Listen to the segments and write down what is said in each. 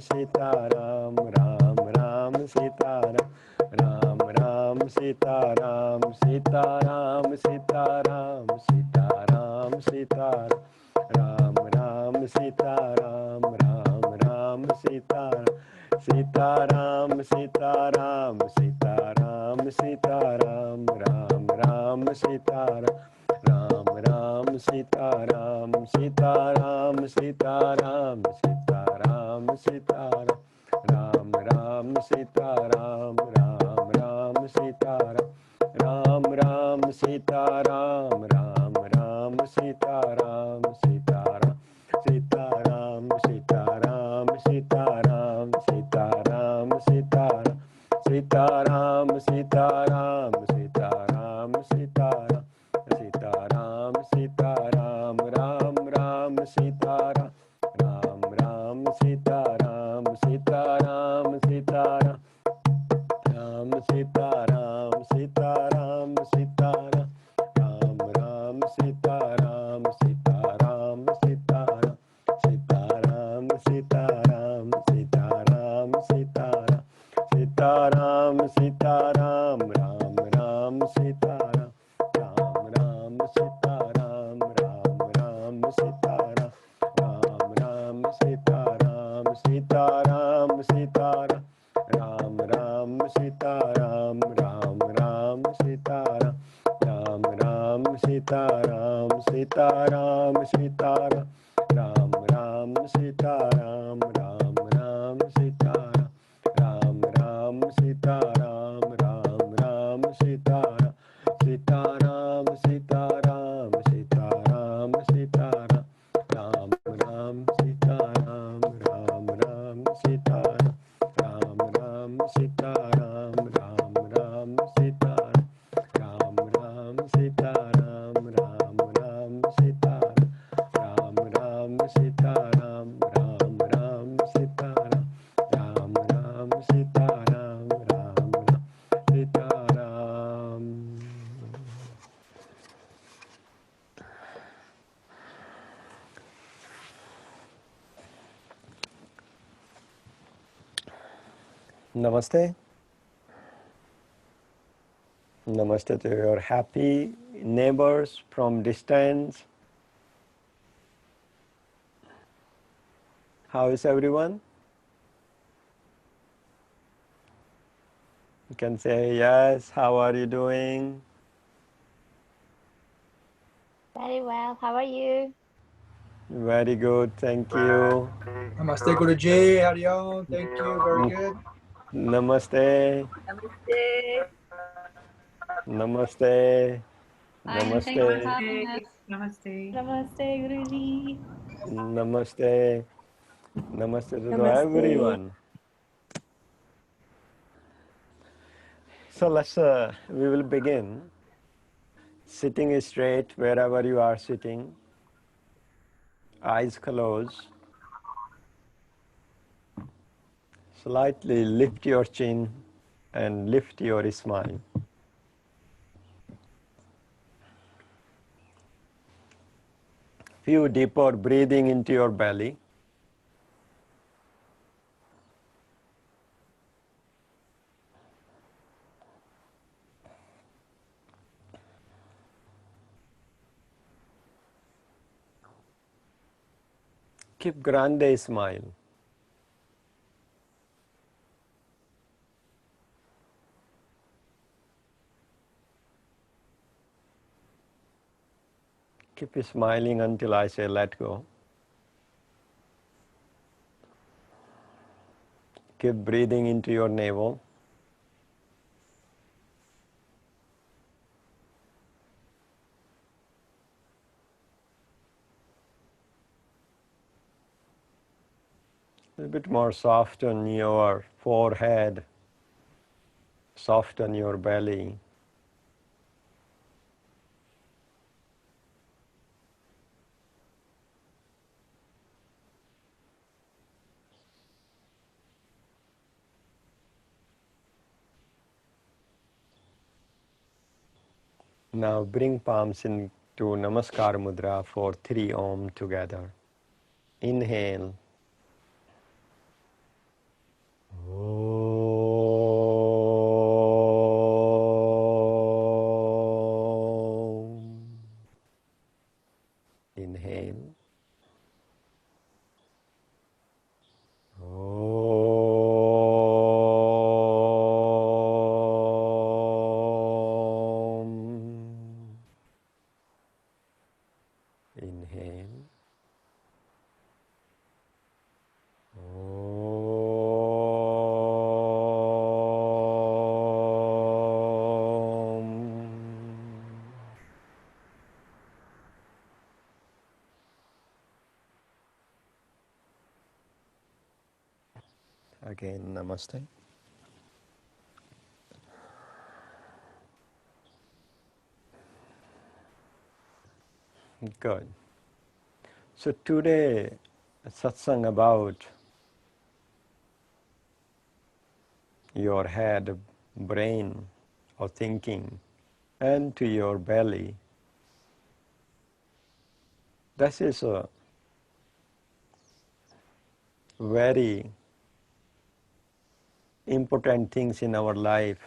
Sitaram, Ram Ram Sitaram, Ram Ram Sitaram, Sitaram Sitaram, Sitaram Sitaram, Ram Ram Sitaram, Ram Ram Sitaram, Sitaram Sitaram, Sitaram Sitaram, Ram Ram Sitaram, Ram Ram Sitaram, Sitaram Sitaram, Sitaram Sitaram, Ram Ram Sitaram, Ram Ram Sitaram, Ram Ram Sitaram, Ram Ram Sitaram, Sitaram Sitaram, Sitaram Sitaram, Sitaram Sitaram, Sitaram Sitaram, Sitaram Sitaram, Sitaram Sitaram, Ram Ram Sitaram, Ram Ram Sitaram, Sitaram Sitaram, Ram Sitaram, Sitaram Sitaram, Ram Ram Sitaram, Sitaram Sitaram, Sitaram Sitaram, Sitaram Sitaram, Sitaram Sitaram, Ram Ram Sitaram, Ram Ram Sitaram, Ram Ram Sitaram, Ram Ram Sitaram, Sitaram Sitaram, Ram Ram Sitaram, Ram Ram Sitaram, Ram Ram Sitaram, Sitaram Sitaram, Ram Ram Sitaram, Ram Ram Sitaram, Ram Ram Sitaram, Ram Ram Sitaram, Sitaram Sitaram, Sitaram Sitaram, Ram Ram Sitaram, Ram Ram Sitaram, Ram Ram Sitaram, Ram Ram Sitaram, Ram Ram Sitaram, Ram Ram Sitaram, Ram Ram Sitaram, Ram Ram Sitaram, Ram Ram Sitaram, Ram Ram Sitaram. Namaste. Namaste to your happy neighbors from distance. How is everyone? You can say yes. How are you doing? Very well. How are you? Very good. Thank you. Namaste Guruji, Hariom, thank you, very good. Namaste. Namaste. Namaste. Fine, thanks for Namaste. having us. Namaste. Namaste, Guruji. Namaste. Namaste to Namaste. everyone. So we will begin. Sitting straight wherever you are sitting. Eyes closed. Slightly lift your chin and lift your smile. Few deeper breathing into your belly. Keep grande smile. Keep smiling until I say let go. Keep breathing into your navel. A little bit more soft on your forehead, soft on your belly. Now bring palms into Namaskar Mudra for 3 Om together. Inhale. Again, namaste. Good. So today, satsang about your head, brain, or thinking, and to your belly. This is a very important things in our life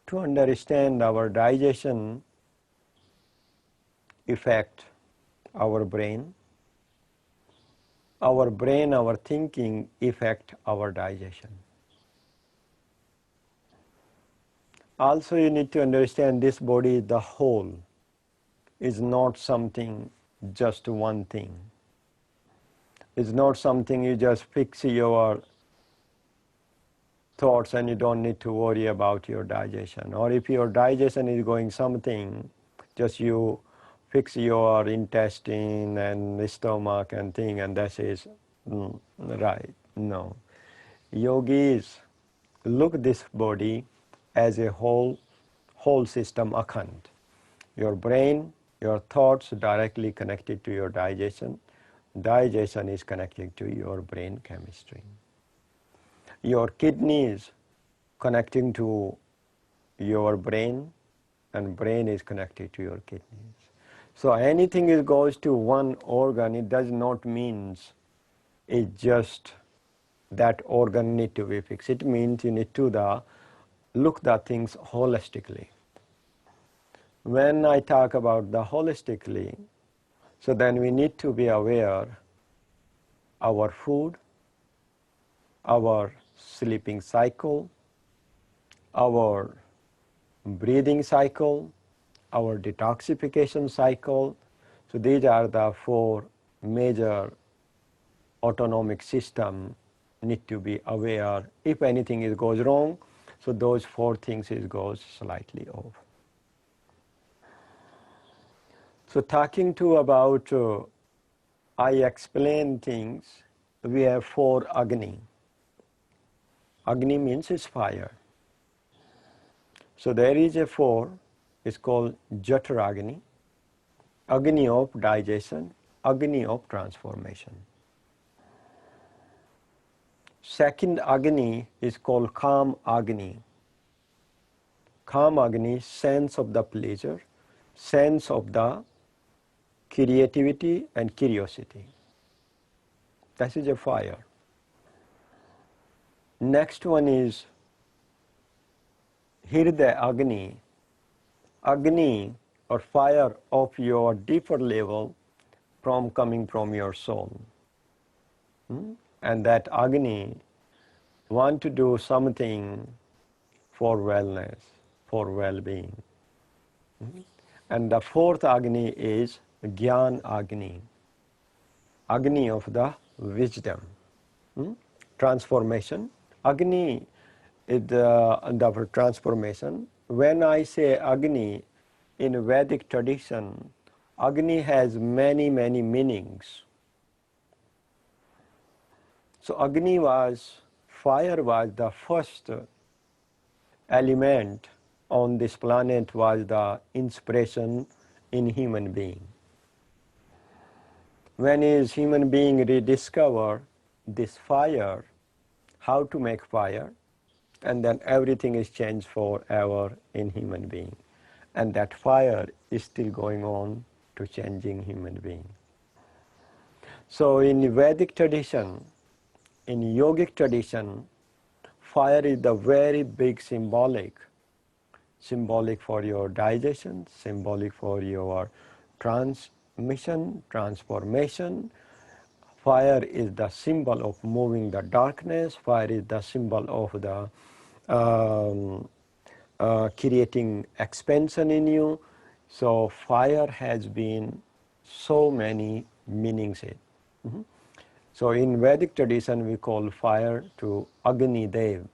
to understand our digestion affect our brain, our thinking affect our digestion. Also you need to understand this body is the whole, is not something just one thing. It's not something you just fix your thoughts and you don't need to worry about your digestion. Or if your digestion is going something, just you fix your intestine and stomach and thing and that is right. No. Yogis look this body as a whole system akhand. Your brain, your thoughts directly connected to your digestion. Digestion is connected to your brain chemistry. Your kidneys connecting to your brain and brain is connected to your kidneys. So anything that goes to one organ, it does not mean it's just that organ need to be fixed. It means you need to look the things holistically. When I talk about the holistically, so then we need to be aware our food, our sleeping cycle, our breathing cycle, our detoxification cycle. So these are the four major autonomic system need to be aware. If anything goes wrong, so those four things goes slightly off. So talking to about, I explain things, we have four Agni. Agni means is fire. So there is a four, it's called Jataragni, Agni of digestion, Agni of transformation. Second Agni is called Kam Agni. Kam Agni, sense of the pleasure, sense of the creativity and curiosity. That is a fire. Next one is Hirda Agni. Agni or fire of your deeper level coming from your soul. And that Agni want to do something for wellness, for well-being. And the fourth Agni is Gyan Agni, Agni of the wisdom, transformation. Agni is the transformation. When I say Agni in Vedic tradition, Agni has many meanings. So Agni fire was the first element on this planet, was the inspiration in human being. When is human being rediscover this fire, how to make fire, and then everything is changed forever in human being. And that fire is still going on to changing human being. So in Vedic tradition, in yogic tradition, fire is the very big symbolic for your digestion, symbolic for your transmission, transformation. Fire is the symbol of moving the darkness. Fire is the symbol of the creating expansion in you. So fire has been so many meanings. So in Vedic tradition we call fire to Agni Dev,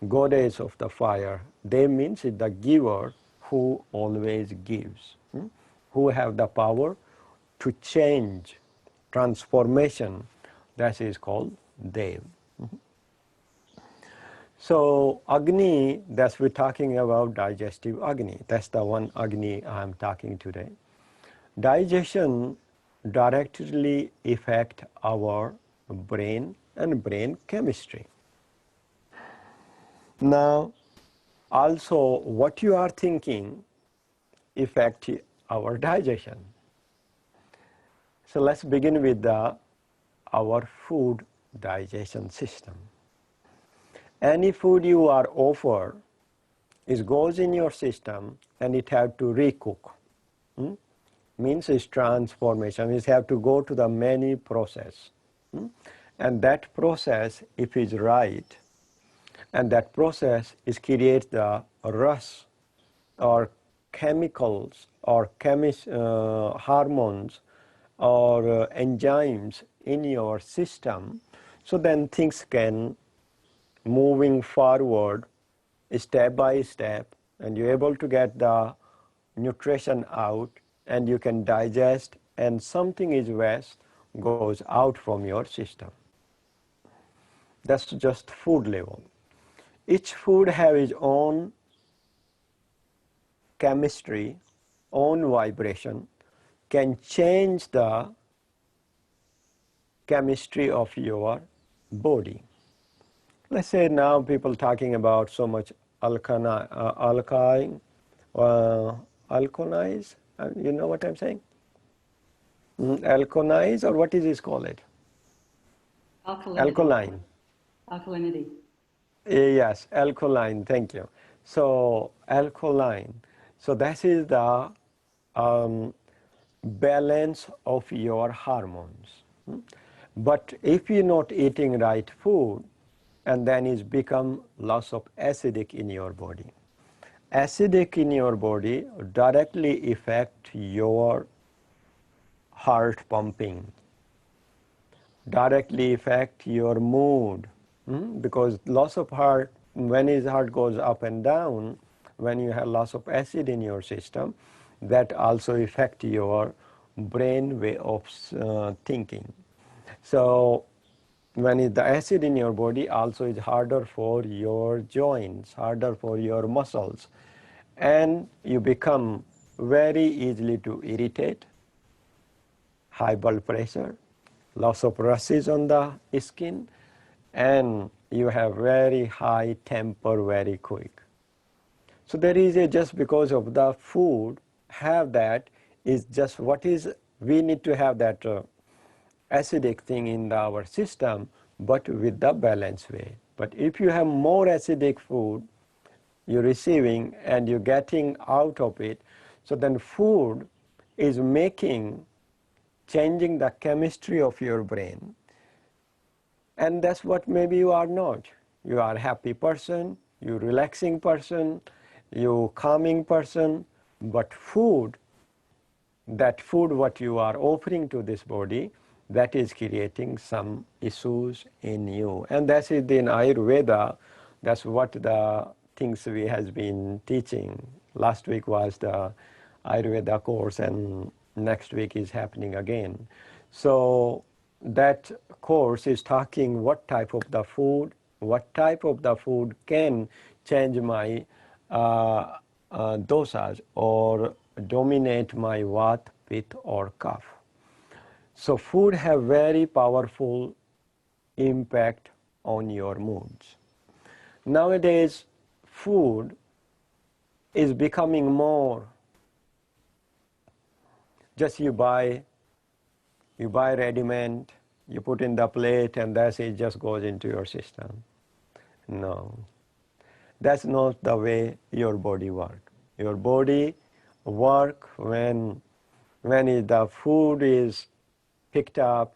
goddess of the fire. Dev means is the giver who always gives, who have the power to change, transformation. That is called Dev. So Agni, that's we're talking about digestive Agni. That's the one Agni I'm talking today. Digestion directly affect our brain and brain chemistry. Now, also what you are thinking affect our digestion. So let's begin with our food digestion system. Any food you are offered, it goes in your system and it have to recook. Means it's transformation. It have to go to the many process. And that process, if it's right, and that process is create the rust or chemicals or hormones or enzymes in your system, so then things can moving forward step by step, and you're able to get the nutrition out, and you can digest, and something is waste goes out from your system. That's just food level. Each food have its own chemistry, own vibration, can change the chemistry of your body. Let's say now people talking about so much alkaline, alkalize, you know what I'm saying? Alkalize, or what is this called it? Alkalinity. Alkaline. Alkalinity. Yes, alkaline, thank you. So alkaline, so that is the balance of your hormones. But if you're not eating right food, and then it's become loss of acidic in your body. Acidic in your body directly affect your heart pumping, directly affect your mood, because loss of heart, when his heart goes up and down, when you have loss of acid in your system, that also affect your brain way of thinking. So when the acid in your body, also is harder for your joints, harder for your muscles, and you become very easily to irritate, high blood pressure, loss of rashes on the skin, and you have very high temper very quick. So there is a, just because of the food have that, is just what is, we need to have that acidic thing in our system, but with the balanced way. But if you have more acidic food you're receiving and you're getting out of it, so then food is changing the chemistry of your brain. And that's what maybe you are not. You are a happy person, you're a relaxing person, you're a calming person, but food, that food what you are offering to this body, that is creating some issues in you. And that's it in Ayurveda. That's what the things we has been teaching. Last week was the Ayurveda course, and next week is happening again. So that course is talking what type of the food can change my dosas or dominate my Vata, Pitta or Kapha. So food have very powerful impact on your moods. Nowadays, food is becoming more just you buy ready-made, you put in the plate, and that's it, just goes into your system. No, that's not the way your body works. Your body work when the food is picked up,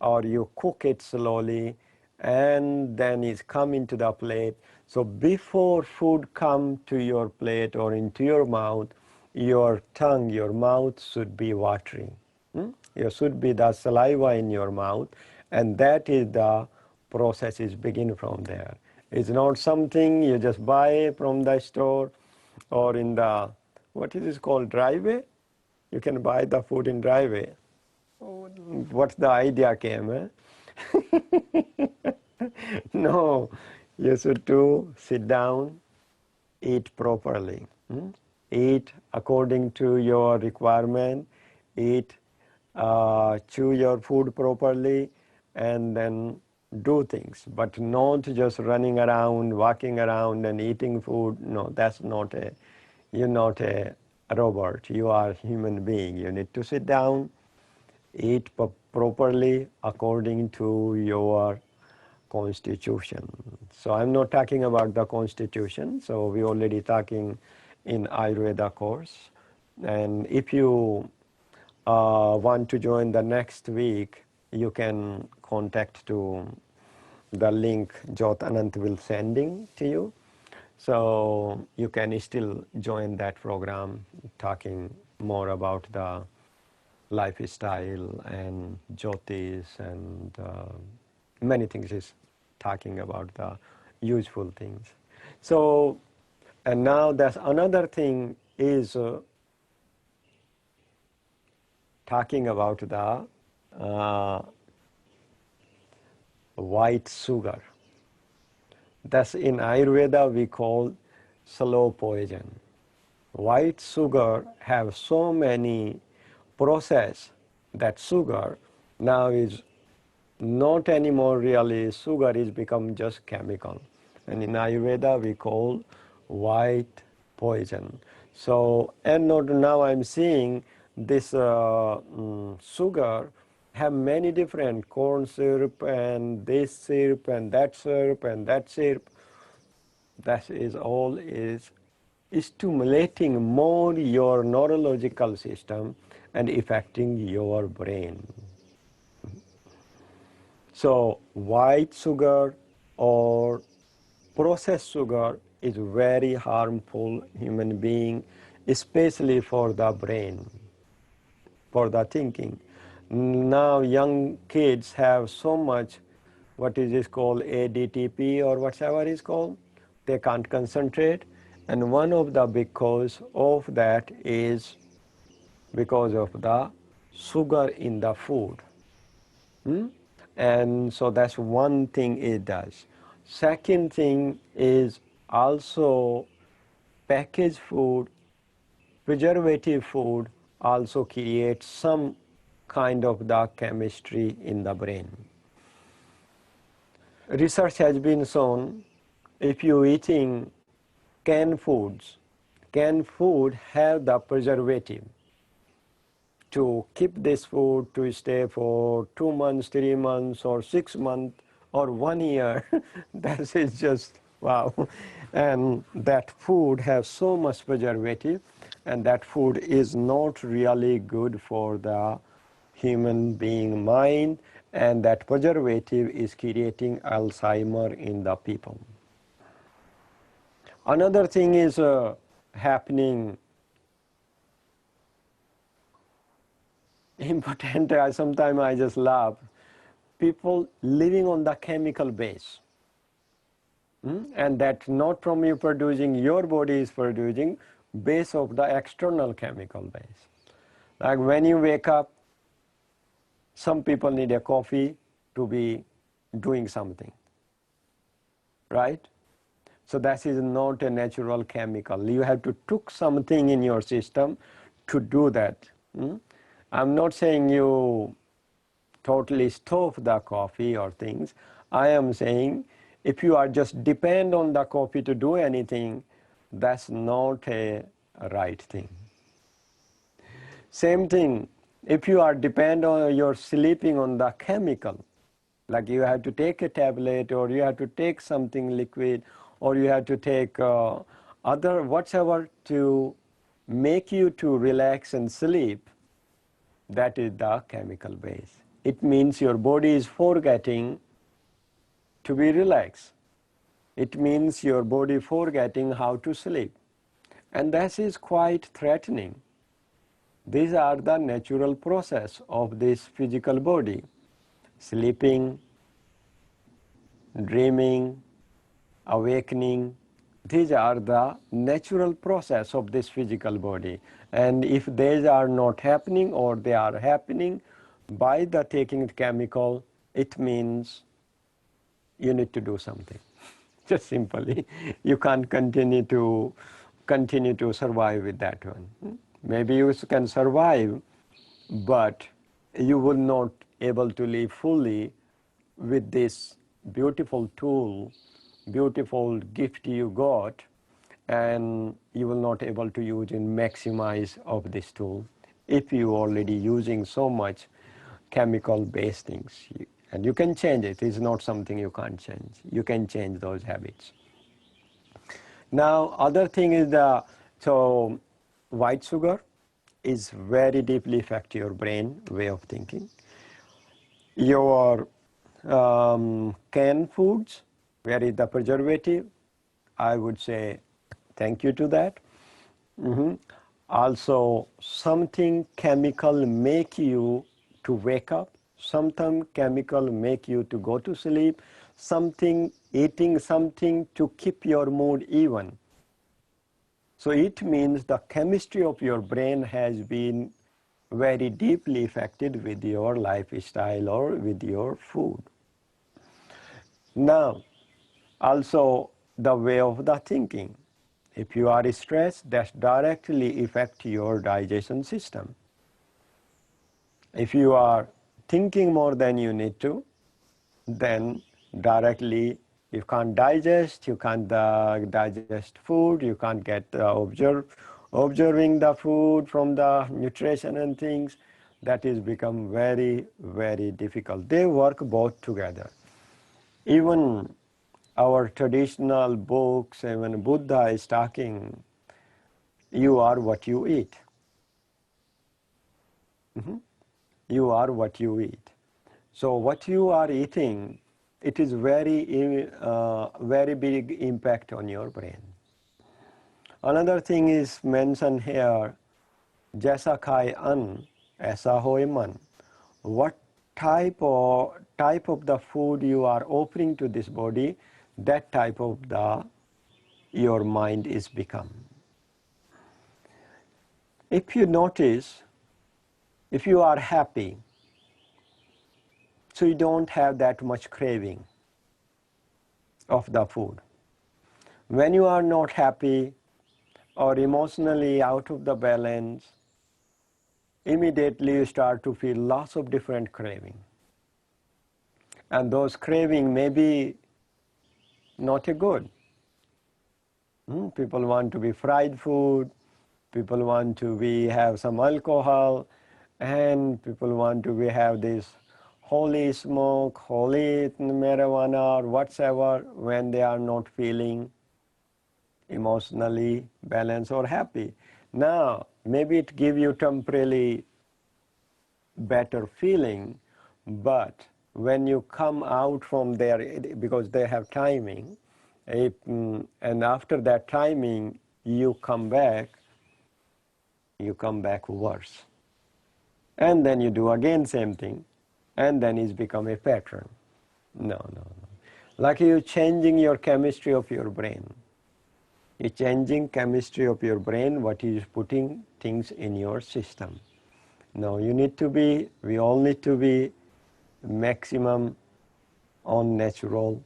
or you cook it slowly, and then it's come into the plate. So before food come to your plate or into your mouth, your tongue, your mouth should be watering. There should be the saliva in your mouth, and that is the process is begin from there. It's not something you just buy from the store or in the, what is this called, driveway? You can buy the food in driveway. What's the idea came, eh? No, You should to sit down, eat properly. Eat according to your requirement, eat, chew your food properly, and then do things, but not just running around, walking around and eating food. No, that's not a, you're not a robot. You are a human being. You need to sit down, eat properly according to your constitution. So I'm not talking about the constitution. So we already talking in Ayurveda course. And if you want to join the next week, you can contact to the link Jot Anant will sending to you. So you can still join that program, talking more about the lifestyle and Jyotis and many things is talking about the useful things. So, and now there's another thing is talking about the white sugar. That's in Ayurveda we call slow poison. White sugar have so many process that sugar now is not anymore really sugar, is become just chemical. And in Ayurveda we call white poison. So, and now I'm seeing this sugar have many different corn syrup and this syrup and that syrup and that syrup. That is all is stimulating more your neurological system and affecting your brain. So white sugar or processed sugar is very harmful human being, especially for the brain, for the thinking. Now young kids have so much, what is this called, ADTP or whatever is called, they can't concentrate, and one of the big cause of that is because of the sugar in the food. And so that's one thing it does. Second thing is also packaged food, preservative food also creates some kind of the chemistry in the brain. Research has been shown if you're eating canned food have the preservative to keep this food to stay for 2 months, 3 months or 6 months or 1 year. That is just wow. And that food has so much preservative, and that food is not really good for the human being mind, and that preservative is creating Alzheimer in the people. Another thing is happening important. Sometimes I just laugh. People living on the chemical base, and that not from you producing, your body is producing base of the external chemical base. Like when you wake up, some people need a coffee to be doing something, right? So that is not a natural chemical. You have to took something in your system to do that. I'm not saying you totally stop the coffee or things. I am saying if you are just depend on the coffee to do anything, that's not a right thing. Same thing, if you are depend on your sleeping on the chemical, like you have to take a tablet or you have to take something liquid or you have to take other whatever to make you to relax and sleep, that is the chemical base. It means your body is forgetting to be relaxed. It means your body forgetting how to sleep. And that is quite threatening. These are the natural process of this physical body. Sleeping, dreaming, awakening, these are the natural process of this physical body. And if these are not happening or they are happening by the taking chemical, it means you need to do something. just simply. You can't continue to survive with that one. Maybe you can survive, but you will not able to live fully with this beautiful tool, beautiful gift you got, and you will not able to use and maximize of this tool if you already using so much chemical based things. And you can change it. It's not something you can't change. You can change those habits. Now, other thing is so white sugar is very deeply affect your brain way of thinking. Your canned foods, where is the preservative, I would say thank you to that. Also, something chemical make you to wake up, something chemical make you to go to sleep, something eating something to keep your mood even. So it means the chemistry of your brain has been very deeply affected with your lifestyle or with your food. Now, also the way of the thinking. If you are stressed, that directly affects your digestion system. If you are thinking more than you need to, then directly you can't digest, you can't digest food, you can't get observing the food from the nutrition and things. That is become very, very difficult. They work both together. Even our traditional books, even Buddha is talking, you are what you eat. You are what you eat. So what you are eating, it is very big impact on your brain. Another thing is mentioned here, jaisa khai an, aisa hoy man. What type of the food you are offering to this body, that type of your mind is become. If you notice, if you are happy, so you don't have that much craving of the food. When you are not happy or emotionally out of the balance, immediately you start to feel lots of different craving. And those craving may be not a good. People want to be fried food, people want to have some alcohol, and people want to have this holy smoke, holy marijuana, or whatsoever, when they are not feeling emotionally balanced or happy. Now, maybe it gives you temporarily better feeling, but when you come out from there, because they have timing, and after that timing, you come back worse. And then you do again same thing, and then it's become a pattern. No. Like you're changing your chemistry of your brain. You're changing chemistry of your brain, what is putting things in your system. No, we all need to be maximum on natural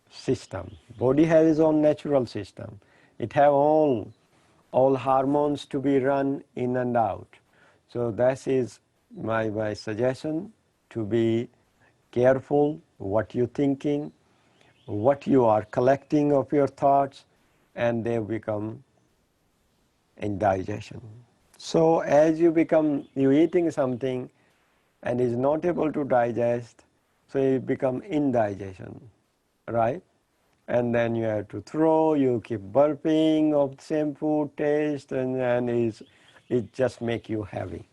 system. Body has its own natural system. It have all hormones to be run in and out. So that is my suggestion, to be careful what you're thinking, what you are collecting of your thoughts, and they become indigestion. So as you eating something and is not able to digest, so you become indigestion, right? And then you have to throw, you keep burping of the same food taste, and it just make you heavy,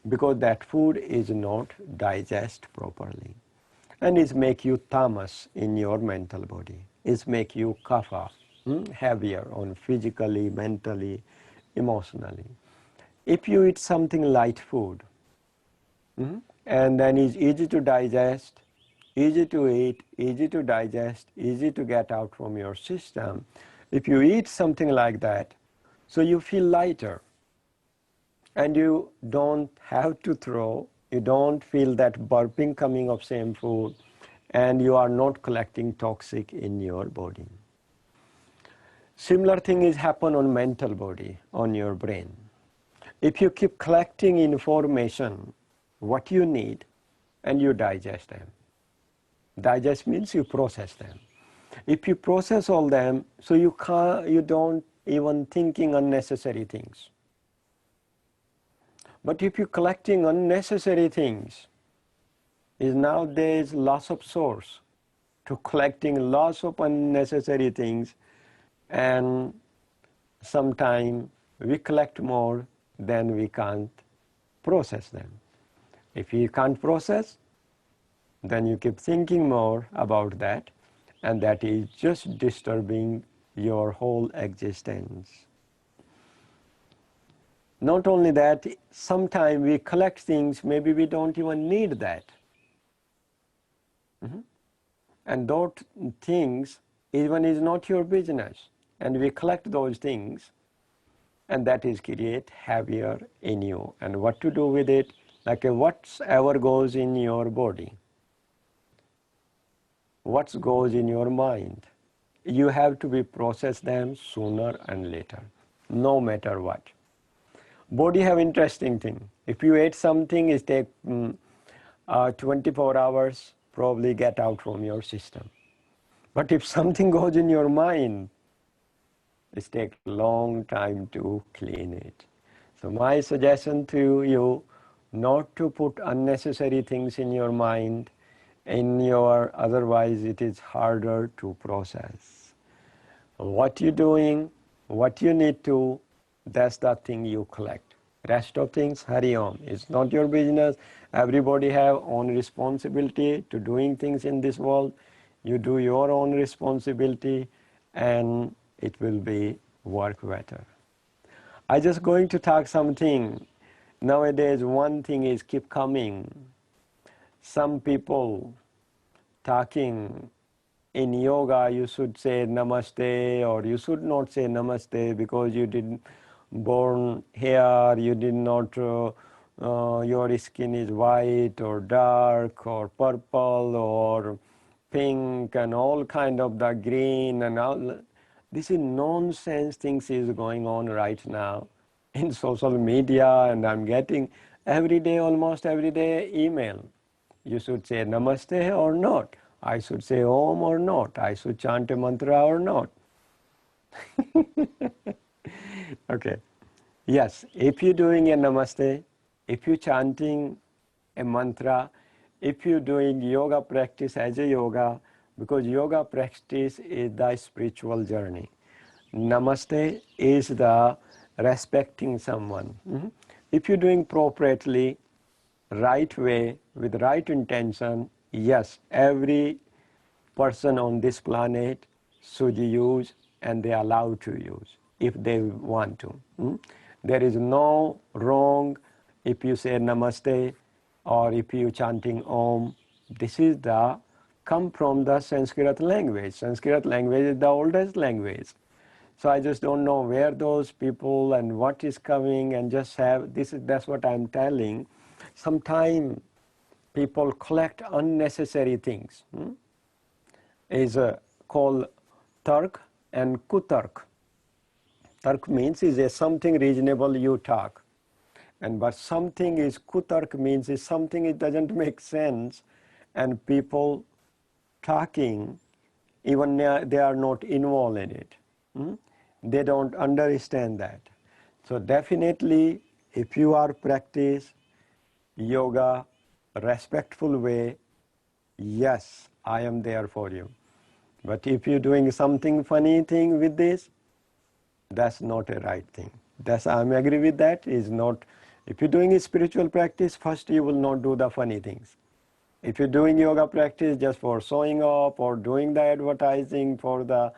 because that food is not digest properly. And it make you tamas in your mental body. It make you kapha, heavier on physically, mentally, emotionally. If you eat something light food, and then it's easy to digest, easy to eat, easy to digest, easy to get out from your system. If you eat something like that, so you feel lighter, and you don't have to throw, you don't feel that burping coming of same food, and you are not collecting toxic in your body. Similar thing is happen on mental body, on your brain. If you keep collecting information, what you need, and you digest them. Digest means you process them. If you process all them, so you don't even thinking unnecessary things. But if you're collecting unnecessary things, is nowadays loss of source to collecting lots of unnecessary things, and sometimes we collect more than we can't process them. If you can't process, then you keep thinking more about that, and that is just disturbing your whole existence. Not only that, sometimes we collect things, maybe we don't even need that. And those things even is not your business. And we collect those things, and that is create heavier in you. And what to do with it? Like whatever goes in your body, what goes in your mind, you have to be process them sooner and later, no matter what. Body have interesting thing. If you ate something, it take 24 hours probably get out from your system. But if something goes in your mind, it takes a long time to clean it. So my suggestion to you, not to put unnecessary things in your mind, otherwise it is harder to process. What you're doing, what you need to, that's the thing you collect. Rest of things, Hari Om, it's not your business. Everybody have own responsibility to doing things in this world. You do your own responsibility, and it will be work better. I just going to talk something. Nowadays, one thing is keep coming. Some people talking in yoga, you should say namaste, or you should not say namaste because you didn't born here, you did not, your skin is white or dark or purple or pink and all kind of the green and all. This is nonsense things is going on right now in social media, and I'm getting almost every day email. You should say namaste or not. I should say om or not. I should chant a mantra or not. Okay. Yes, if you're doing a namaste, if you're chanting a mantra, if you're doing yoga practice as a yoga, because yoga practice is the spiritual journey. Namaste is the respecting someone. If you're doing appropriately, right way, with right intention, yes, every person on this planet should use, and they are allowed to use if they want to. There is no wrong if you say namaste or if you chanting om. This is come from the Sanskrit language. Sanskrit language is the oldest language. So I just don't know where those people and what is coming, and just have that's what I'm telling. Sometimes people collect unnecessary things. Is called tark and kutark. Tark means is a something reasonable you talk, but something is kutark means is something it doesn't make sense, and people talking, even they are not involved in it. They don't understand that. So definitely, if you are practice yoga respectful way, yes, I am there for you. But if you're doing something funny thing with this, that's not a right thing. I'm agree with that. Is not. If you're doing a spiritual practice, first you will not do the funny things. If you're doing yoga practice just for showing up or doing the advertising for the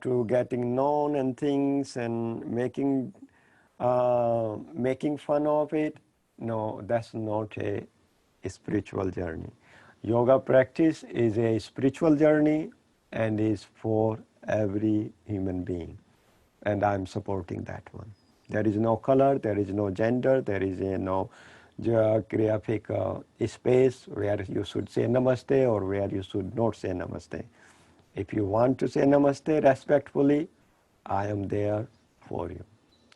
to getting known and things and making fun of it, no, that's not a spiritual journey. Yoga practice is a spiritual journey and is for every human being, and I'm supporting that one. There is no color, there is no gender, there is no geographic space where you should say namaste or where you should not say namaste. If you want to say namaste respectfully, I am there for you.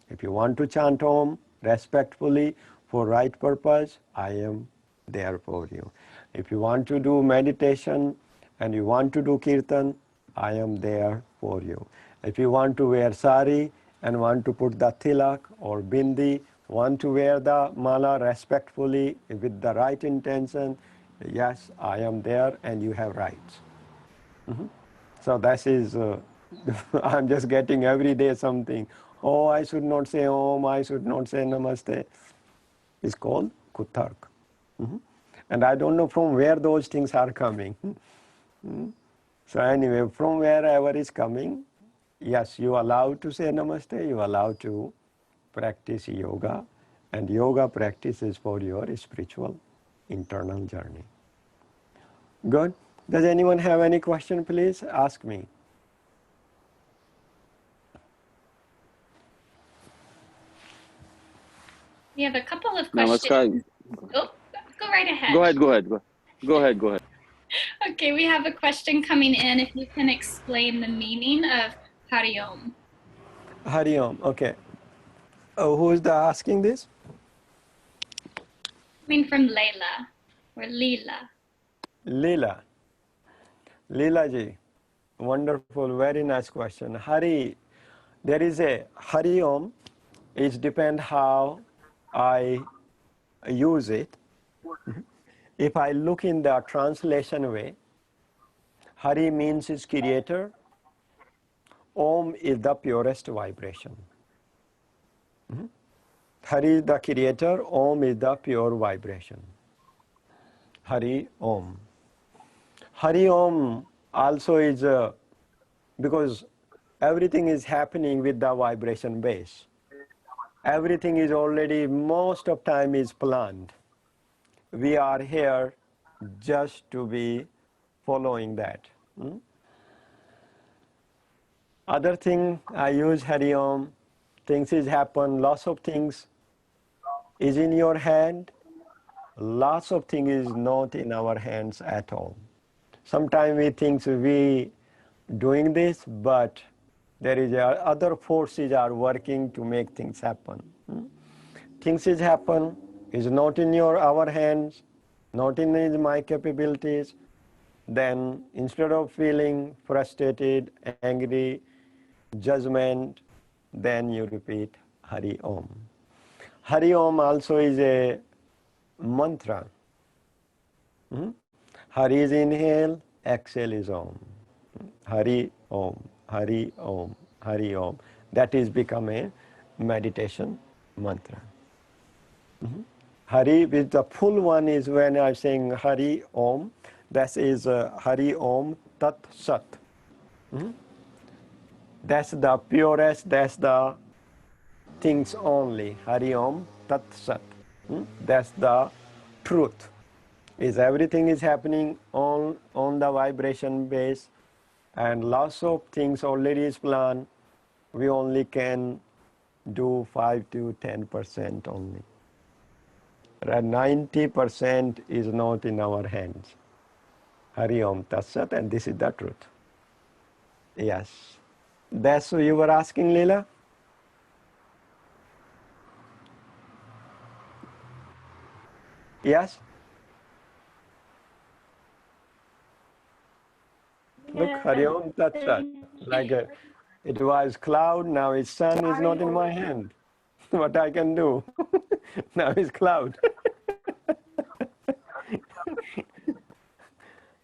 If you want to chant Om respectfully for right purpose, I am there for you. If you want to do meditation and you want to do kirtan, I am there for you. If you want to wear sari and want to put the tilak or bindi, want to wear the mala respectfully with the right intention, yes, I am there and you have rights. So that is, I'm just getting every day something. Oh, I should not say Om, I should not say Namaste. It's called Kutark. And I don't know from where those things are coming. So anyway, from wherever is coming, yes, you allowed to say Namaste, you allowed to practice yoga, and yoga practice is for your spiritual internal journey. Good. Does anyone have any question? Please ask me. We have a couple of questions. Oh, go right ahead. Go ahead. Okay, we have a question coming in. If you can explain the meaning of Hari Om. Hari Om, okay. Oh, who is asking this? Coming from Layla or Leela. Leela. Leela ji, wonderful, very nice question. Hari, there is a Hari Om, it depends how I use it. If I look in the translation way, Hari means is creator, Om is the purest vibration. Hari is the creator, Om is the pure vibration. Hari Om. Hari Om also is because everything is happening with the vibration base. Everything is already, most of time is planned. We are here just to be following that. Other thing, I use Hari Om, things is happen, lots of things is in your hand, lots of things is not in our hands at all. Sometimes we think we doing this, but there is other forces are working to make things happen. Things is happen is not in our hands, not in my capabilities. Then instead of feeling frustrated, angry, judgment, then you repeat Hari Om. Hari Om also is a mantra. Hari is inhale, exhale is Om. Hari Om, Hari Om, Hari Om. That is become a meditation mantra. Hari, with the full one is when I'm saying Hari Om, that is Hari Om Tat Sat. That's the purest, that's the things only. Hari Om Tat Sat. That's the truth. Is everything is happening on the vibration base, and lots of things already is planned. We only can do 5 to 10% only. 90% is not in our hands. Hari Om Tat Sat, and this is the truth. Yes. That's what you were asking, Leela? Yes? Look, Hari Om Tat Sat. Like it was cloud, now it's sun is not in my hand. What I can do? Now it's cloud.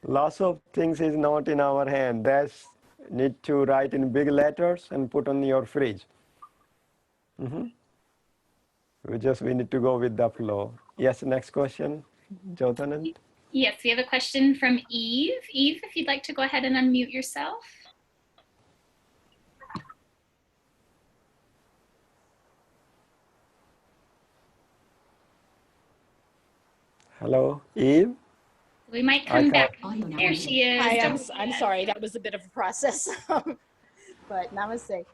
Lots of things is not in our hand. That's need to write in big letters and put on your fridge. We need to go with the flow. Yes, next question, Jyotanand. Yes, we have a question from Eve. Eve, if you'd like to go ahead and unmute yourself. Hello, Eve. We might come back. There she is. Hi, I'm sorry. That was a bit of a process. But namaste.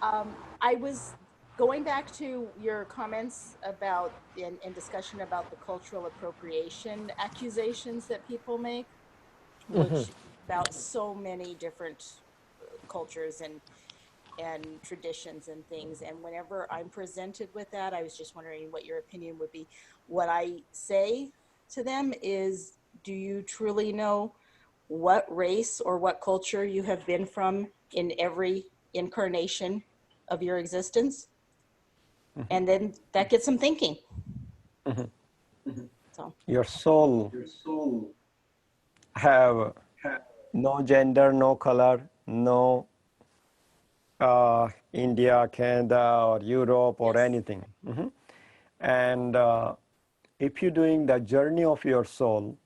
I was going back to your comments about in discussion about the cultural appropriation accusations that people make, which about so many different cultures and traditions and things. And whenever I'm presented with that, I was just wondering what your opinion would be. What I say to them is, do you truly know what race or what culture you have been from in every incarnation of your existence? And then that gets them thinking. So Your soul have no gender, no color, no India, Canada, or Europe, or yes. anything. And if you're doing the journey of your soul,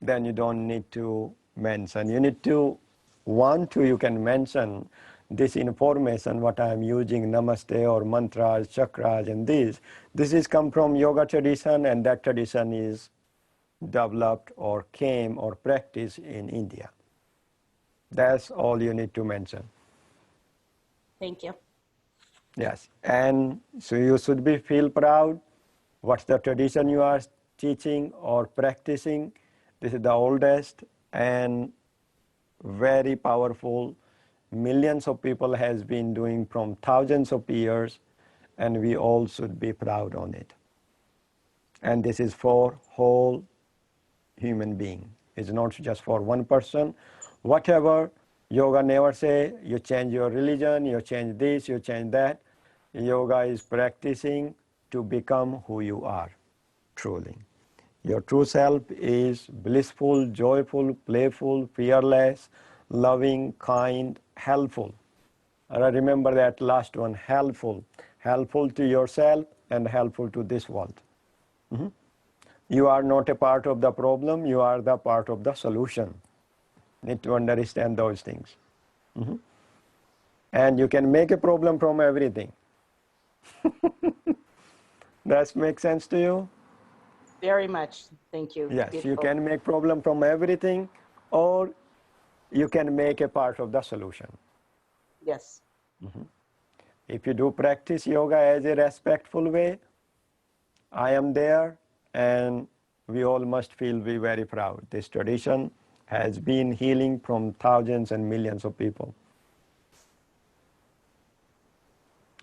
then you don't need to mention. You need to want to, you can mention this information, what I'm using, namaste or mantras, chakras, and this is come from yoga tradition, and that tradition is developed or came or practiced in India. That's all you need to mention. Thank you. Yes, and so you should be feel proud. What's the tradition you are teaching or practicing? This is the oldest and very powerful. Millions of people has been doing from thousands of years, and we all should be proud on it. And this is for whole human being. It's not just for one person. Whatever, yoga never say you change your religion, you change this, you change that. Yoga is practicing to become who you are, truly. Your true self is blissful, joyful, playful, fearless, loving, kind, helpful. And I remember that last one, helpful. Helpful to yourself and helpful to this world. You are not a part of the problem, you are the part of the solution. Need to understand those things. And you can make a problem from everything. That makes sense to you? Very much. Thank you. Yes, Beautiful. you can make problem from everything, or you can make a part of the solution. Yes. If you do practice yoga as a respectful way, I am there, and we all must feel very proud. This tradition has been healing from thousands and millions of people.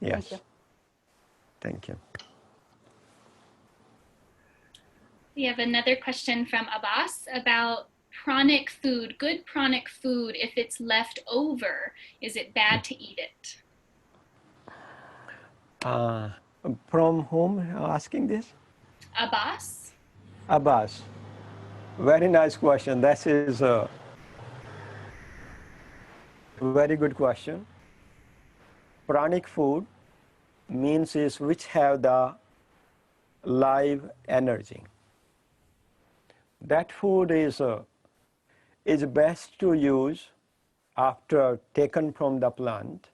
Yes. Thank you. Thank you. We have another question from Abbas about pranic food, good pranic food. If it's left over, is it bad to eat it? From whom asking this? Abbas? Abbas. Very nice question. That is a very good question. Pranic food means is which have the live energy. That food is best to use after taken from the plant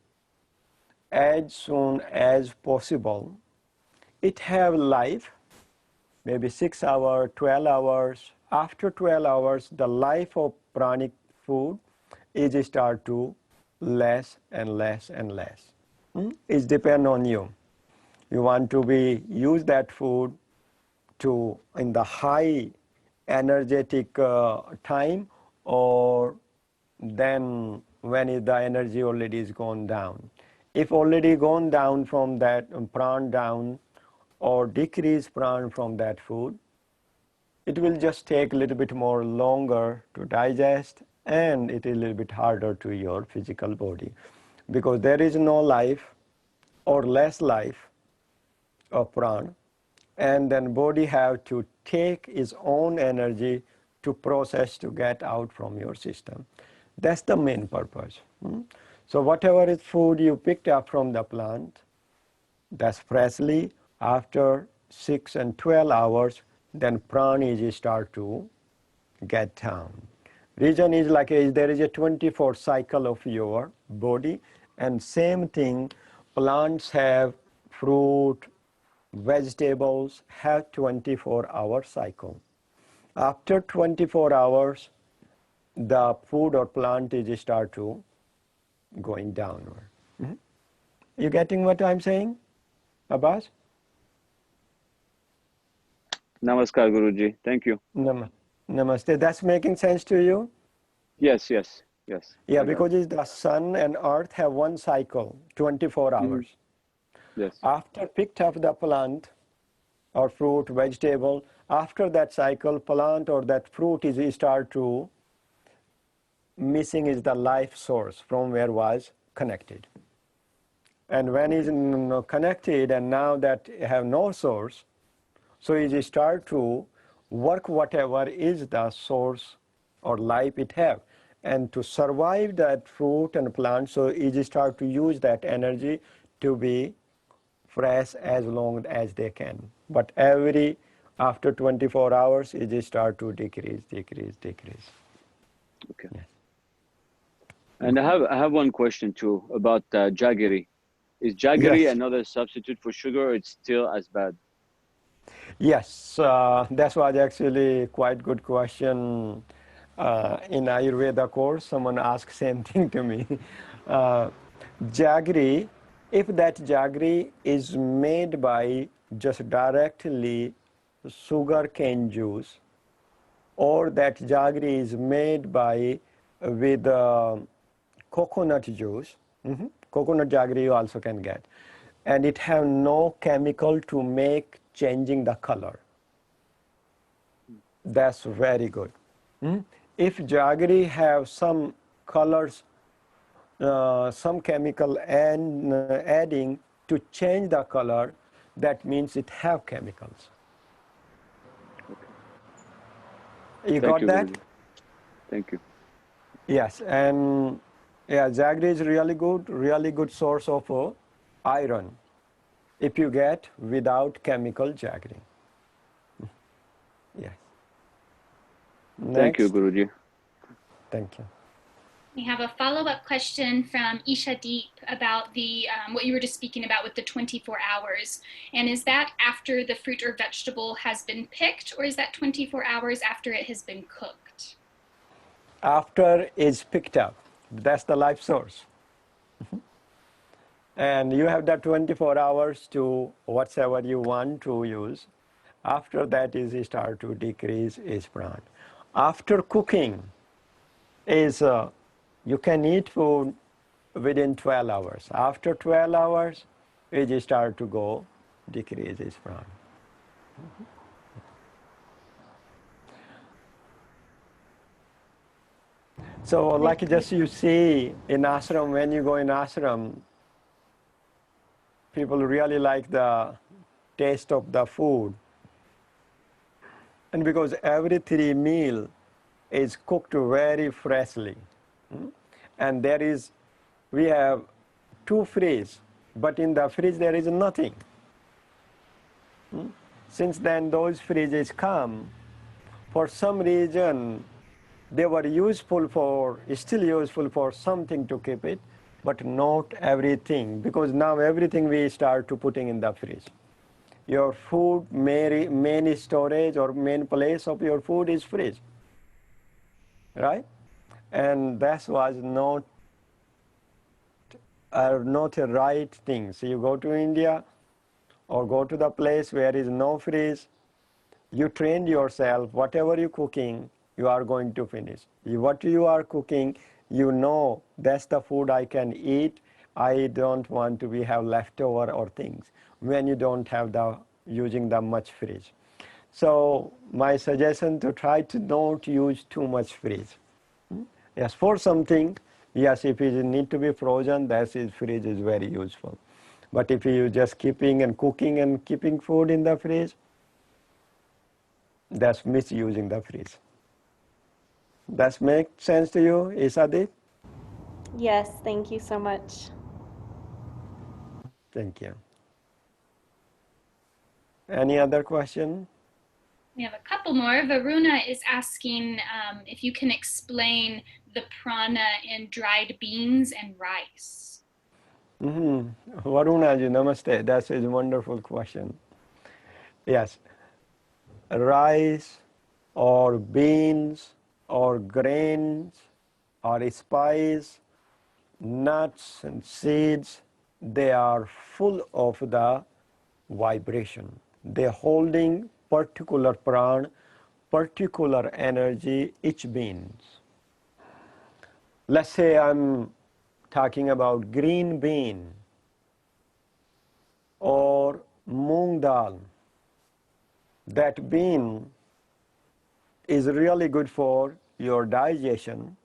as soon as possible. It have life, maybe 6 hours, 12 hours. After 12 hours, the life of pranic food is start to less and less and less. It depends on you. You want to use that food to in the high energetic time, or then when the energy already is gone down. If already gone down from that pran down, or decrease pran from that food, it will just take a little bit more longer to digest, and it is a little bit harder to your physical body, because there is no life or less life of pran, and then body have to take its own energy to process to get out from your system. That's the main purpose. So whatever is food you picked up from the plant, that's freshly, after 6 and 12 hours, then pran is start to get down. Reason is like there is a 24 cycle of your body, and same thing, plants have fruit, vegetables have 24-hour cycle. After 24 hours, the food or plant is start to going downward. You getting what I'm saying, Abbas? Namaskar, Guruji. Thank you. Namaste. That's making sense to you? Yes, yes, yes. Yeah, I got it. because the sun and earth have one cycle, 24 hours. Yes. After picked up the plant or fruit, vegetable, after that cycle, plant or that fruit is start to missing is the life source from where was connected. And when is connected and now that have no source, so it start to work whatever is the source or life it have. And to survive that fruit and plant, so it start to use that energy to be fresh as long as they can. But after 24 hours, it start to decrease. Okay. Yes. And I have one question too about jaggery. Is jaggery Yes. another substitute for sugar, or it's still as bad? Yes, that was actually quite good question. In Ayurveda course, someone asked same thing to me. Jaggery, if that jaggery is made by just directly sugar cane juice, or that jaggery is made by with coconut juice, coconut jaggery you also can get, and it have no chemical to make changing the color. That's very good. If jaggery have some colors, some chemical and adding to change the color, that means it have chemicals. You Thank got you, that? Guruji. Thank you. Yes, and yeah, jaggery is really good source of iron if you get without chemical jaggery. Yes. Thank you, Next. Guruji. Thank you. We have a follow-up question from Isha Deep about the what you were just speaking about with the 24 hours. And is that after the fruit or vegetable has been picked, or is that 24 hours after it has been cooked? After is picked up, that's the life source. And you have that 24 hours to whatever you want to use. After that is start to decrease is prana. After cooking is you can eat food within 12 hours. After 12 hours, it start to go decrease is prana. So like just you see in ashram, when you go in ashram, people really like the taste of the food. And because every 3 meal is cooked very freshly. And we have 2 fridges, but in the fridge there is nothing. Since then those fridges come, for some reason they were still useful for something to keep it, but not everything, because now everything we start to putting in the fridge. Your food, main storage or main place of your food is fridge, right? And that was not a right thing. So you go to India or go to the place where is no fridge, you trained yourself, whatever you're cooking, you are going to finish. What you are cooking, you know that's the food I can eat. I don't want to have leftover or things when you don't have using the much fridge. So my suggestion to try to not use too much fridge. Yes, for something, yes, if it need to be frozen, fridge is very useful. But if you just keeping and cooking and keeping food in the fridge, that's misusing the fridge. Does make sense to you, Isadip? Yes, thank you so much. Thank you. Any other question? We have a couple more. Varuna is asking if you can explain the prana in dried beans and rice. Varuna ji, namaste. That's a wonderful question. Yes. Rice or beans or grains or spice, nuts and seeds, they are full of the vibration. They're holding particular prana, particular energy, each beans. Let's say I'm talking about green bean or moong dal. That bean is really good for your digestion.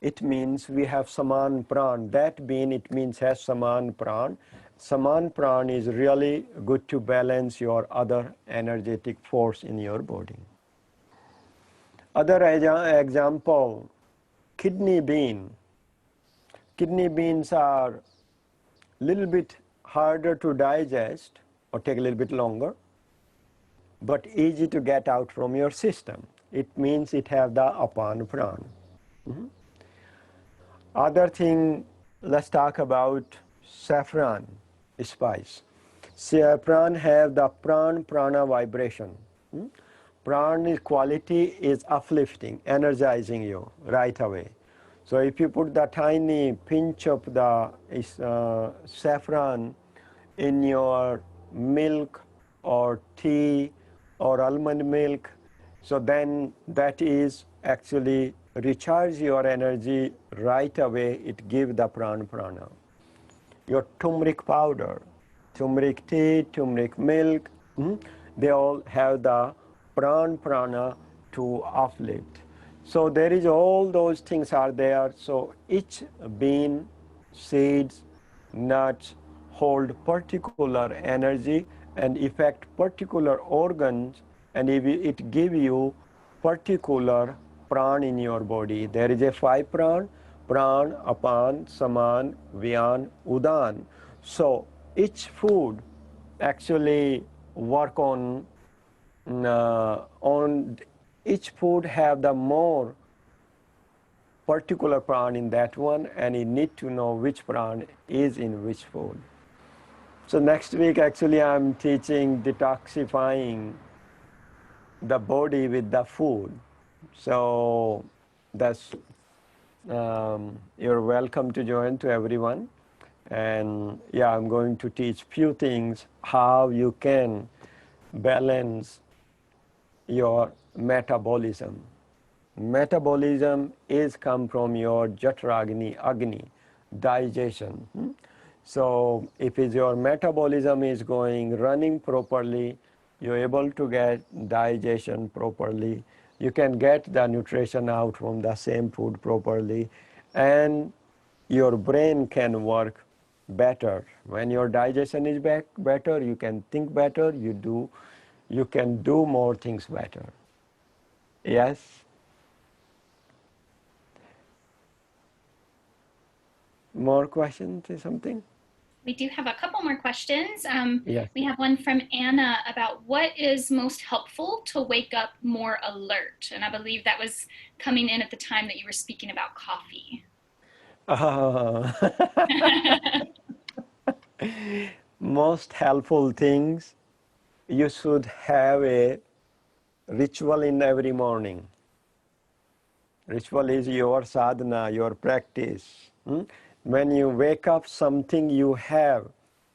It means we have saman pran. That bean, it means has saman pran. Saman pran is really good to balance your other energetic force in your body. Other example, kidney bean. Kidney beans are little bit harder to digest or take a little bit longer, but easy to get out from your system. It means it have the apan pran. Other thing, let's talk about saffron spice. Saffron have the prana vibration. Prana quality is uplifting, energizing you right away. So if you put the tiny pinch of the saffron in your milk or tea or almond milk, so then that is actually recharge your energy right away. It gives the prana. Your turmeric powder, turmeric tea, turmeric milk, they all have the prana to uplift. So there is all those things are there. So each bean, seeds, nuts hold particular energy and affect particular organs, and it give you particular pran in your body. There is a 5 pran: pran, apan, saman, vyan, udan. So each food actually work on each food have the more particular pran in that one, and you need to know which pran is in which food. So next week actually I'm teaching detoxifying the body with the food. So that's you're welcome to join, to everyone. And yeah, I'm going to teach few things how you can balance your metabolism. Metabolism is come from your Jatra Agni, digestion. So if your metabolism is running properly, you're able to get digestion properly, you can get the nutrition out from the same food properly, and your brain can work better. When your digestion is better, you can think better, you can do more things better. Yes? More questions or something? We do have a couple more questions. Yes. We have one from Anna about what is most helpful to wake up more alert. And I believe that was coming in at the time that you were speaking about coffee. Most helpful things, you should have a ritual in every morning. Ritual is your sadhana, your practice. When you wake up, something you have,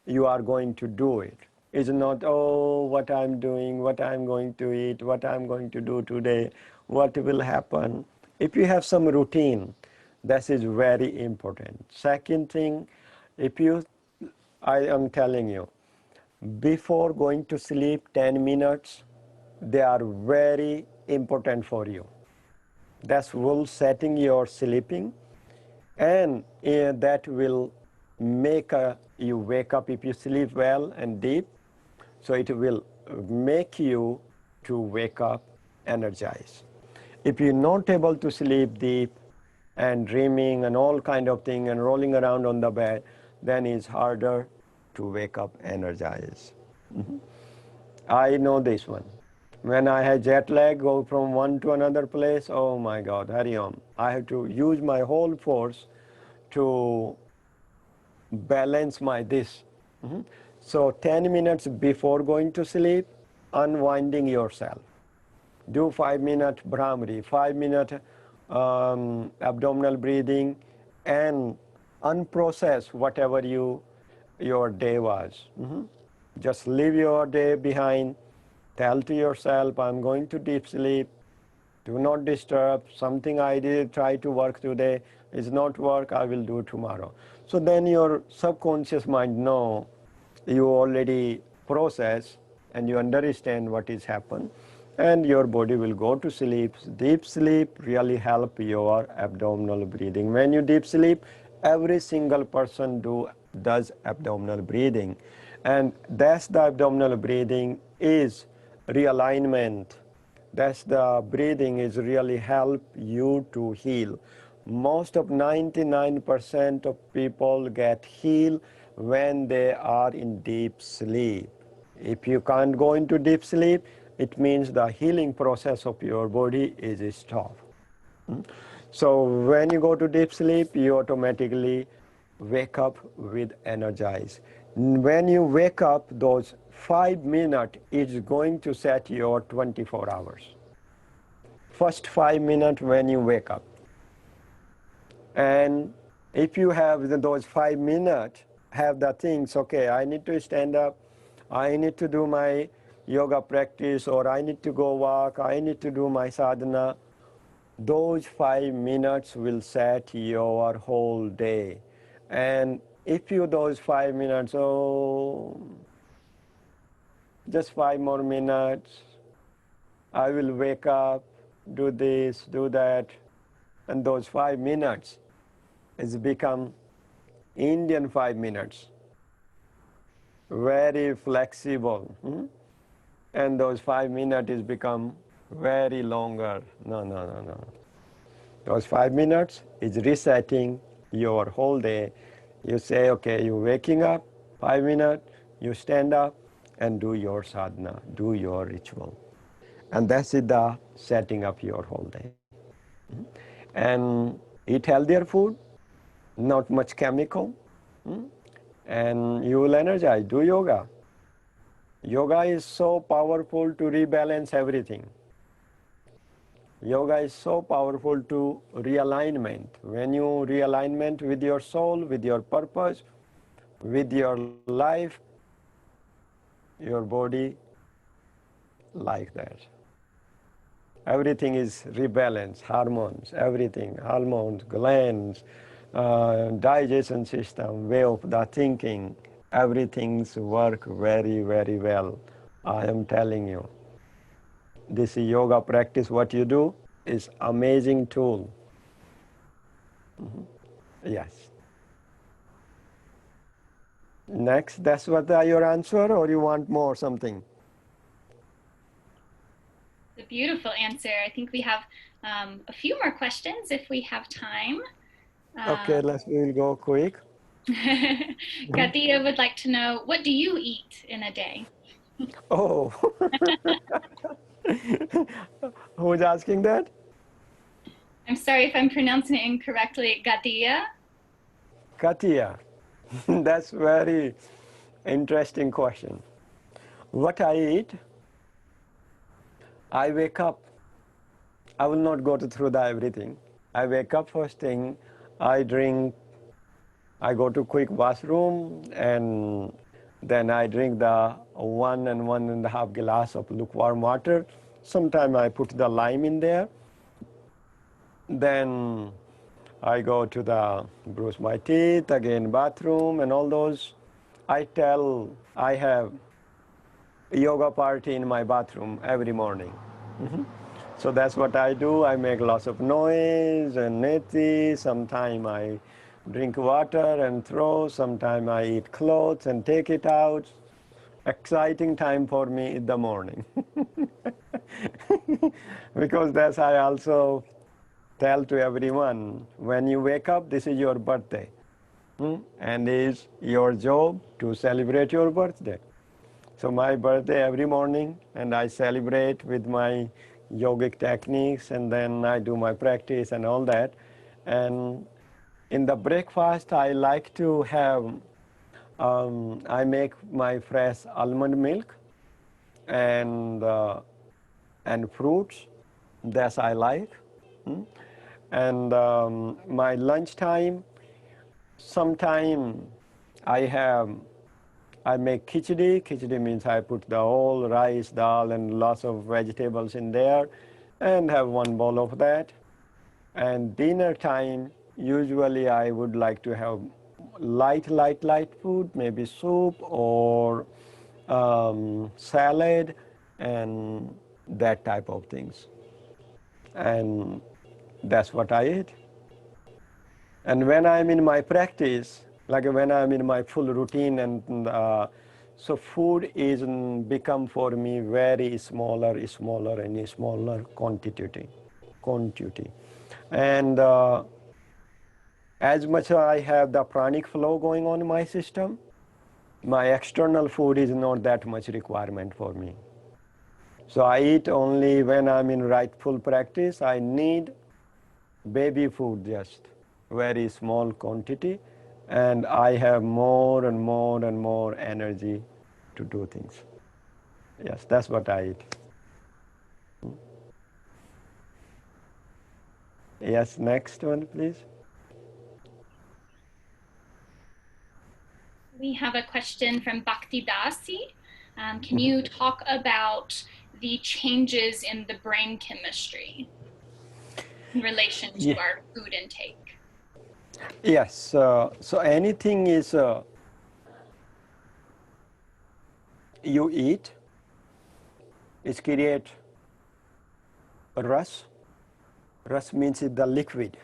you are going to do it. It's not, oh, what I'm doing, what I'm going to eat, what I'm going to do today, what will happen. If you have some routine, that is very important. Second thing, I am telling you, before going to sleep 10 minutes, they are very important for you. That's will setting your sleeping, and that will make you wake up if you sleep well and deep. So it will make you to wake up energized. If you're not able to sleep deep and dreaming and all kind of thing and rolling around on the bed, then it's harder to wake up energized. I know this one. When I had jet lag, go from one to another place, oh my God, Hari Om. I have to use my whole force to balance my this. So 10 minutes before going to sleep, unwinding yourself. Do 5-minute Brahmari, 5-minute abdominal breathing, and unprocess whatever you your day was. Just leave your day behind. Tell to yourself, I'm going to deep sleep. Do not disturb. Something I did try to work today is not work. I will do tomorrow. So then your subconscious mind know you already process and you understand what is happened, and your body will go to sleep. Deep sleep really help your abdominal breathing. When you deep sleep, every single person does abdominal breathing, and that's the abdominal breathing is realignment. That's the breathing is really help you to heal. Most of 99% of people get healed when they are in deep sleep. If you can't go into deep sleep, it means the healing process of your body is stopped. So when you go to deep sleep, you automatically wake up with energize. When you wake up, those 5 minutes is going to set your 24 hours. First 5 minutes when you wake up. And if you have those 5 minutes, have the things, okay, I need to stand up, I need to do my yoga practice, or I need to go walk, I need to do my sadhana, those 5 minutes will set your whole day. And if you those 5 minutes, just 5 more minutes, I will wake up, do this, do that, and those 5 minutes has become Indian 5 minutes, very flexible. And those 5 minutes is become very longer. No. Those 5 minutes is resetting your whole day. You say, okay, you're waking up, 5 minutes, you stand up and do your sadhana, do your ritual. And that's it, the setting up your whole day. And eat healthier food, not much chemical, and you will energize. Do yoga. Yoga is so powerful to rebalance everything. Yoga is so powerful to realignment. When you realignment with your soul, with your purpose, with your life, your body like that. Everything is rebalanced, hormones, everything, hormones, glands, digestion system, way of the thinking, everything's work very, very well. I am telling you. This yoga practice, what you do, is amazing tool. Yes. Next, that's what your answer, or you want more something? A beautiful answer. I think we have a few more questions if we have time. Okay, we'll go quick. Katia would like to know, what do you eat in a day? Oh, who's asking that? I'm sorry if I'm pronouncing it incorrectly. Katia? Katia. That's very interesting question. What I eat, I wake up. I will not go through the everything. I wake up first thing, I go to quick bathroom, and then I drink the 1 and 1.5 glass of lukewarm water. Sometimes I put the lime in there. Then I go to the brush my teeth, again bathroom and all those. I have a yoga party in my bathroom every morning. So that's what I do. I make lots of noise and neti. Sometimes I drink water and throw. Sometimes I eat clothes and take it out. Exciting time for me in the morning. Because that's I also tell to everyone, when you wake up, this is your birthday. And it's your job to celebrate your birthday. So my birthday every morning, and I celebrate with my yogic techniques, and then I do my practice and all that. And in the breakfast, I like to have, I make my fresh almond milk and fruits. That's I like. And my lunchtime, sometime I have I make khichdi. Khichdi means I put the whole rice, dal, and lots of vegetables in there, and have one bowl of that. And dinner time, usually I would like to have light food, maybe soup or salad and that type of things. And that's what I eat. And when I'm in my practice, like when I'm in my full routine, and so food is become for me very smaller and smaller quantity. And as much as I have the pranic flow going on in my system, my external food is not that much requirement for me. So I eat only when I'm in rightful practice. I need baby food, just very small quantity, and I have more and more energy to do things. Yes, that's what I eat. Yes, next one, please. We have a question from Bhakti Dasi. Can you talk about the changes in the brain chemistry in relation to our food intake? Yes, so anything is you eat, it create ras. Ras means it's the liquid.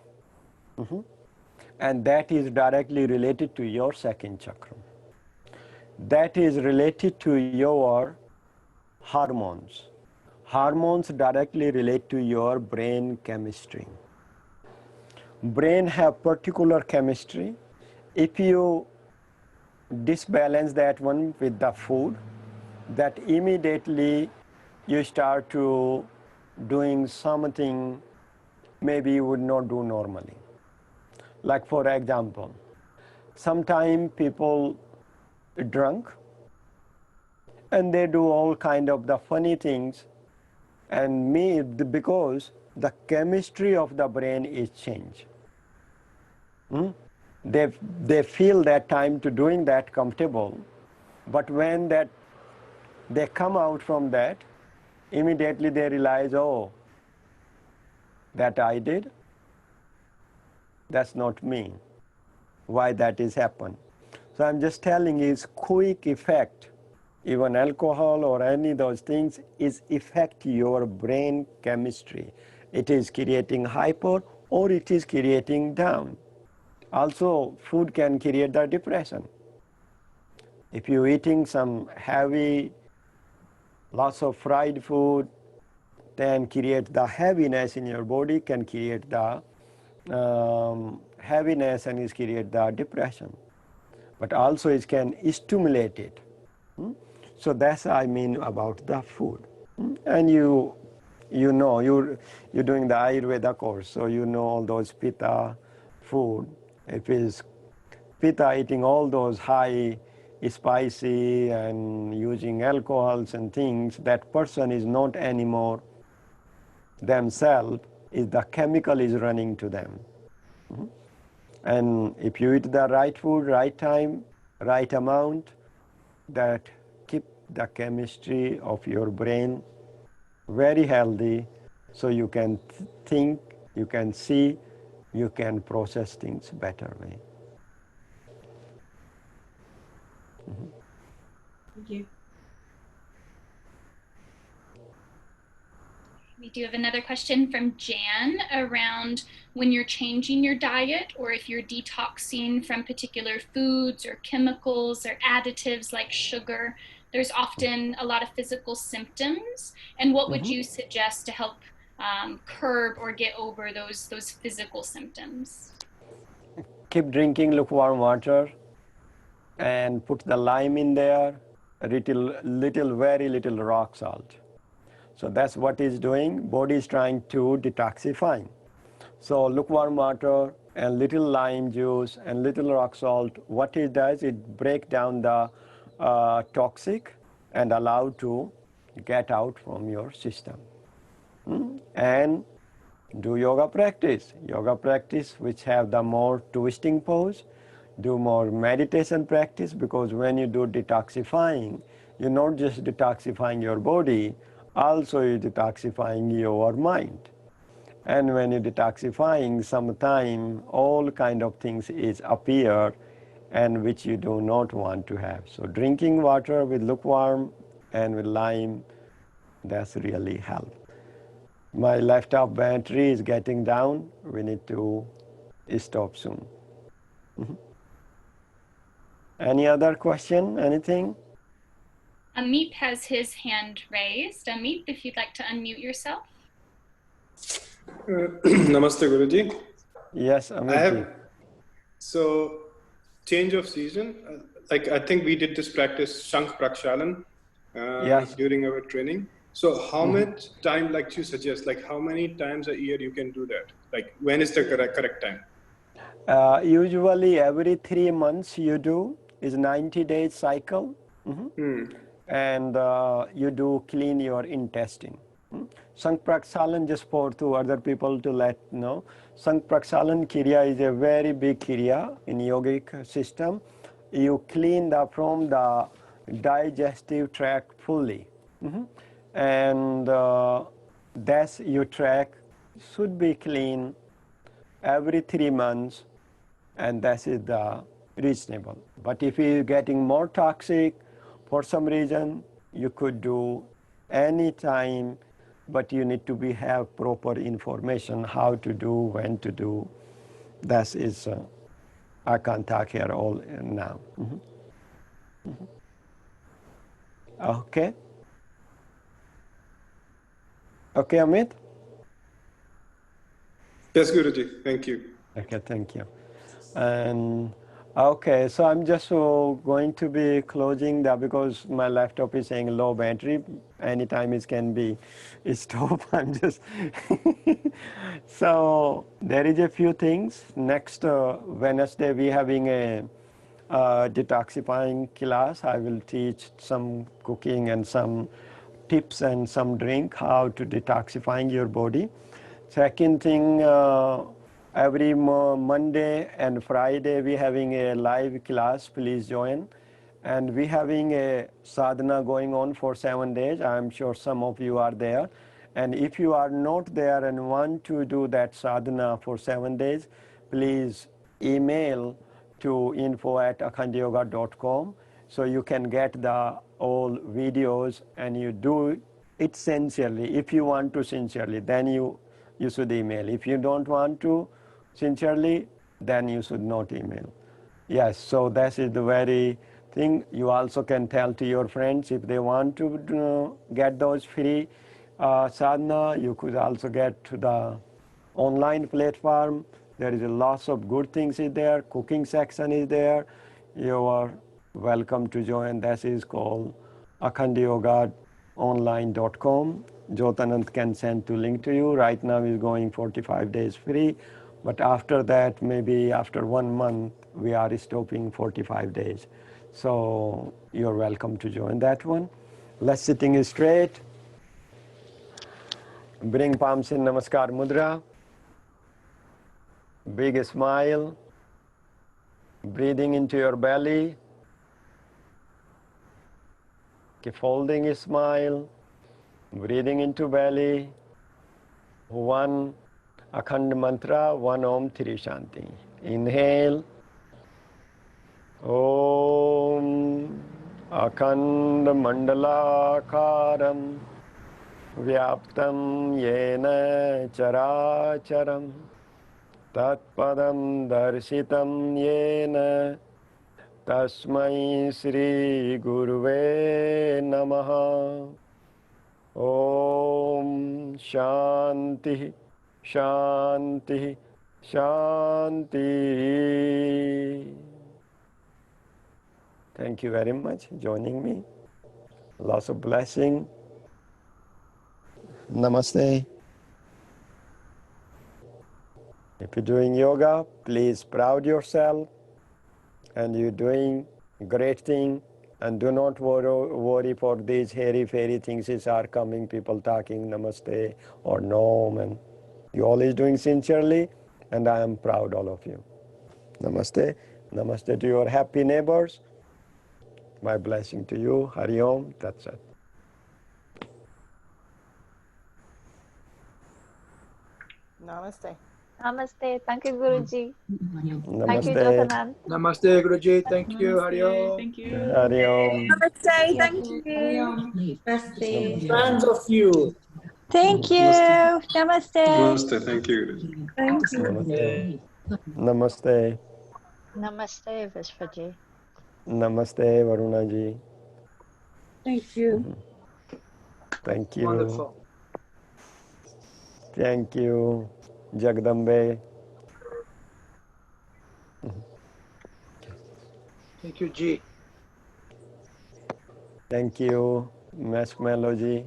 And that is directly related to your second chakra. That is related to your hormones. Hormones directly relate to your brain chemistry. Brain have particular chemistry. If you disbalance that one with the food, that immediately you start to doing something maybe you would not do normally. Like for example, sometimes people drunk and they do all kind of the funny things, and because the chemistry of the brain is changed. They feel that time to doing that comfortable, but when that they come out from that, immediately they realize, oh, that I did, that's not me. Why that is happened? So I'm just telling you, it's quick effect. Even alcohol or any of those things is affect your brain chemistry. It is creating hyper or it is creating down. Also, food can create the depression. If you're eating some heavy, lots of fried food, then create the heaviness in your body, can create the heaviness and is create the depression. But also it can stimulate it. So that's I mean about the food. And you know, you're doing the Ayurveda course, so you know all those pitta food. If it's pitta eating all those high spicy and using alcohols and things, that person is not anymore themselves, is the chemical is running to them. And if you eat the right food, right time, right amount, that keep the chemistry of your brain very healthy, so you can think, you can see, you can process things better way. Thank you. We do have another question from Jan around when you're changing your diet or if you're detoxing from particular foods or chemicals or additives like sugar. There's often a lot of physical symptoms. And what would you suggest to help curb or get over those physical symptoms? Keep drinking lukewarm water and put the lime in there, very little rock salt. So that's what it's doing. Body is trying to detoxify. So lukewarm water and little lime juice and little rock salt, what it does, it breaks down the toxic and allow to get out from your system. And do yoga practice which have the more twisting pose. do more meditation practice, because when you do detoxifying, you're not just detoxifying your body, also you're detoxifying your mind. And when you're detoxifying, sometime all kind of things is appear and which you do not want to have. So drinking water with lukewarm and with lime, that's really help. My laptop battery is getting down. We need to stop soon. Any other question? Anything? Amit has his hand raised. Amit, if you'd like to unmute yourself. Namaste, Guruji. Yes, Amit. So change of season. Like I think we did this practice Shankh Prakshalan Yes. during our training. So how much time, like you suggest, like how many times a year you can do that? Like when is the correct time? Usually every 3 months you do, is 90 days cycle. And you do clean your intestine. Shankh Prakshalan, just for to other people to let know, Shankh Prakshalan Kriya is a very big Kriya in yogic system. You clean from the digestive tract fully. And that's your tract should be clean every 3 months, and that is the reasonable. But if you're getting more toxic, for some reason, you could do any time, but you need to have proper information how to do, when to do. That is, I can't talk here all now. Okay. Okay, Amit? Yes, Guruji. Thank you. Okay, thank you. And okay, so I'm just going to be closing that because my laptop is saying low battery. Anytime it can be stopped. I'm just so there is a few things. Next Wednesday we having a detoxifying class. I will teach some cooking and some tips and some drink how to detoxifying your body. Second thing, every Monday and Friday we having a live class. Please join. And we having a sadhana going on for 7 days. I'm sure some of you are there. And if you are not there and want to do that sadhana for 7 days, please email to info@akhandayoga.com so you can get the all videos and you do it sincerely. If you want to sincerely, then you should email. If you don't want to sincerely, then you should not email. Yes, so that is the very thing. You also can tell to your friends if they want to get those free sadhana. You could also get to the online platform. There is a lots of good things in there. Cooking section is there. You are welcome to join. That is called Akhanda Yoga Online.com. Jyotanand can send to link to you. Right now is going 45 days free. But after that, maybe after 1 month, we are stopping 45 days. So you're welcome to join that one. Let's sitting straight. Bring palms in Namaskar Mudra. Big smile. Breathing into your belly. Keep folding a smile. Breathing into belly. 1 Akhanda mantra, 1 Om, 3 Shanti. Inhale. Om Akhanda Mandalakaram Vyaptam Yena Characharam Tatpadam Darshitam Yena Tasmai Sri Guruve Namaha. Om Shanti Shanti Shanti. Thank you very much for joining me. Lots of blessing. Namaste. If you're doing yoga, please proud yourself and you're doing great thing, and do not worry for these hairy-fairy things that are coming, people talking namaste or nom, and you always doing sincerely, and I am proud all of you. Namaste. Namaste to your happy neighbors. My blessing to you. Hari Om. That's it. Namaste. Namaste. Thank you, Guruji. Thank you, Namaste. Jyotanand. Namaste, Guruji. Thank you. Hari Namaste. Om. Thank you. Hari Om. Namaste. Thank Thank you. you. Namaste. Fans of you. Thank you. Namaste. Namaste. Thank you. Thank you. Namaste. Namaste. Namaste, Vishvaji. Namaste, Varuna ji. Thank you. Thank you. Wonderful. Thank you, Jagdambe. Thank you, G. Thank you, Marshmallow ji.